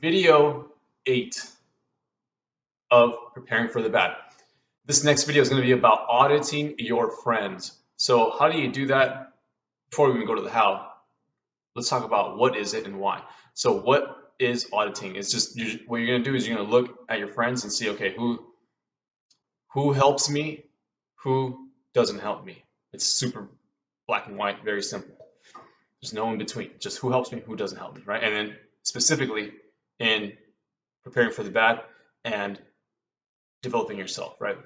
Video 8 of preparing for the bad. This next video is going to be about auditing your friends. So how do you do that? Before we even go to the how, let's talk about what is it and why. So what is auditing? It's just what you're going to do is you're going to look at your friends and see, okay, who helps me, who doesn't help me. It's super black and white, very simple. There's no in between, just who helps me, who doesn't help me, right? And then specifically in preparing for the bad and developing yourself, right?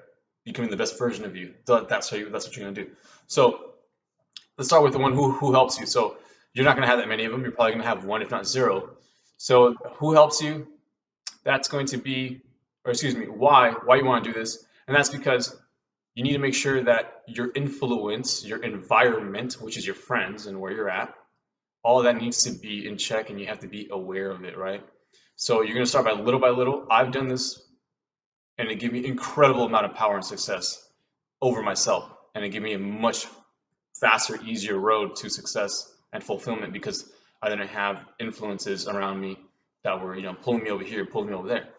Becoming the best version of you. That's what you're going to do. So let's start with the one who helps you. So you're not going to have that many of them. You're probably going to have one, if not zero. So who helps you? That's going to be, or excuse me, why you want to do this. And that's because you need to make sure that your influence, your environment, which is your friends and where you're at, all of that needs to be in check, and you have to be aware of it, right? So you're going to start by little. I've done this, and it gave me incredible amount of power and success over myself, and it gave me a much faster, easier road to success and fulfillment because I didn't have influences around me that were, pulling me over here, pulling me over there.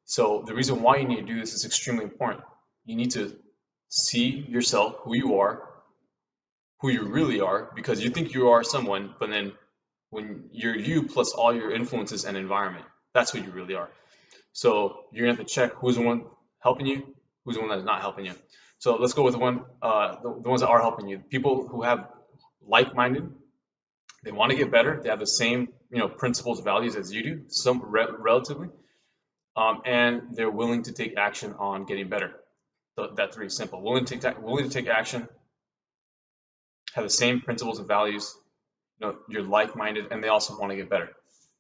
So the reason why you need to do this is extremely important. You need to see yourself, who you are, who you really are, because you think you are someone, but then when you're you plus all your influences and environment, that's who you really are. So you're gonna have to check who's the one helping you, who's the one that's not helping you. So let's go with the ones that are helping you. People who have like-minded, they want to get better. They have the same, principles, values as you do, relatively, and they're willing to take action on getting better. So that's very simple. Willing to take action, have the same principles and values. You're like-minded, and they also want to get better.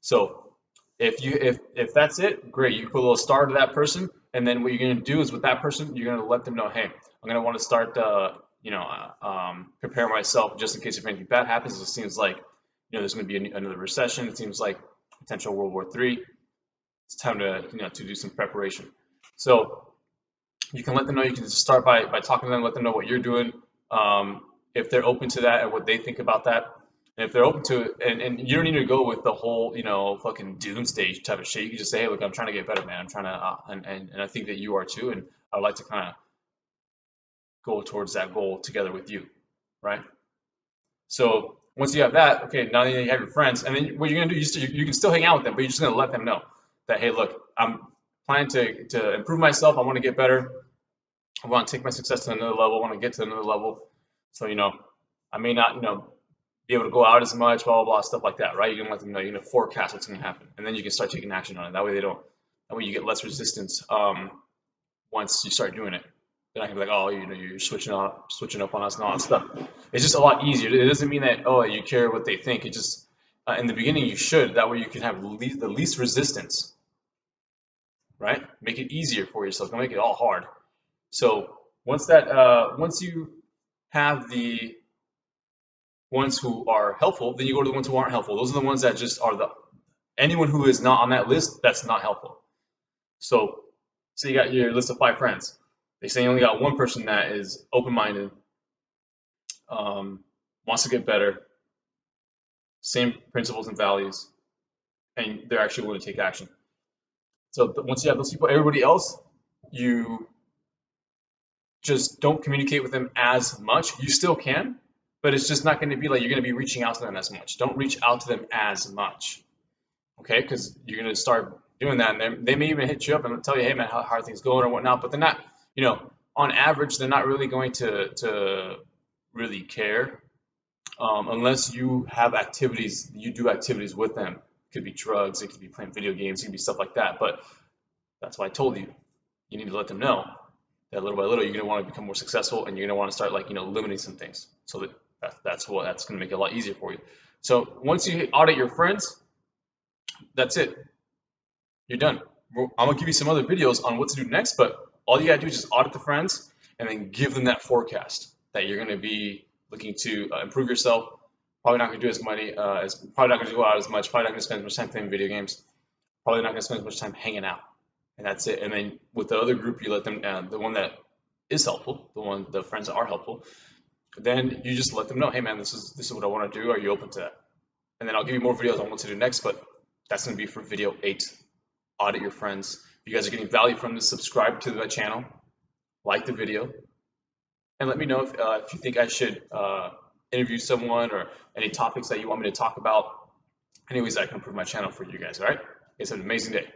So if that's it, great. You put a little star to that person, and then what you're going to do is with that person, you're going to let them know, hey, I'm going to want to start, prepare myself just in case if anything bad happens. It seems like, there's going to be another recession. It seems like potential World War III. It's time to, to do some preparation. So you can let them know. You can just start by talking to them, let them know what you're doing. If they're open to that and what they think about that. And if they're open to it, and you don't need to go with the whole, fucking doomsday type of shit. You can just say, hey, look, I'm trying to get better, man. I'm trying to, and I think that you are too. And I'd like to kind of go towards that goal together with you, right? So once you have that, okay, now that you have your friends, and then what you're gonna do, you can still hang out with them, but you're just gonna let them know that, hey, look, I'm planning to improve myself. I want to get better. I want to take my success to another level. I want to get to another level. So, I may not, be able to go out as much, blah, blah, blah, stuff like that, right? You can let them know, you're going to forecast what's going to happen. And then you can start taking action on it. That way you get less resistance once you start doing it. They're not going to be like, oh, you're switching up on us and all that stuff. It's just a lot easier. It doesn't mean that, oh, you care what they think. It just, in the beginning, you should. That way you can have the least resistance, right? Make it easier for yourself. Don't make it all hard. So once you have the ones who are helpful, then you go to the ones who aren't helpful. Those are the ones that just are anyone who is not on that list that's not helpful. So you got your list of 5 friends. They say you only got one person that is open-minded, wants to get better, same principles and values, and they're actually willing to take action. So once you have those people, everybody else, you just don't communicate with them as much. You still can, but it's just not going to be like you're going to be reaching out to them as much. Don't reach out to them as much, okay? Because you're going to start doing that, and they may even hit you up and tell you, hey, man, how are things going or whatnot, but they're not, on average, they're not really going to really care unless you have activities, you do activities with them. It could be drugs, it could be playing video games, it could be stuff like that, but that's why I told you, you need to let them know that little by little you're going to want to become more successful, and you're going to want to start limiting some things. So that's going to make it a lot easier for you. So once you audit your friends, that's it. You're done. I'm going to give you some other videos on what to do next, but all you got to do is just audit the friends and then give them that forecast that you're going to be looking to improve yourself. Probably not going to do as money, probably not going to go out as much, probably not going to spend as much time playing video games, probably not going to spend as much time hanging out. And that's it. And then with the other group, you let them, the one that is helpful, the friends that are helpful, then you just let them know, hey man, this is what I want to do. Are you open to that? And then I'll give you more videos on what to do next, but that's going to be for video 8. audit your friends. If you guys are getting value from this, subscribe to the channel, like the video, and let me know if you think I should interview someone or any topics that you want me to talk about. Anyways, I can improve my channel for you guys. All right? You guys have an amazing day.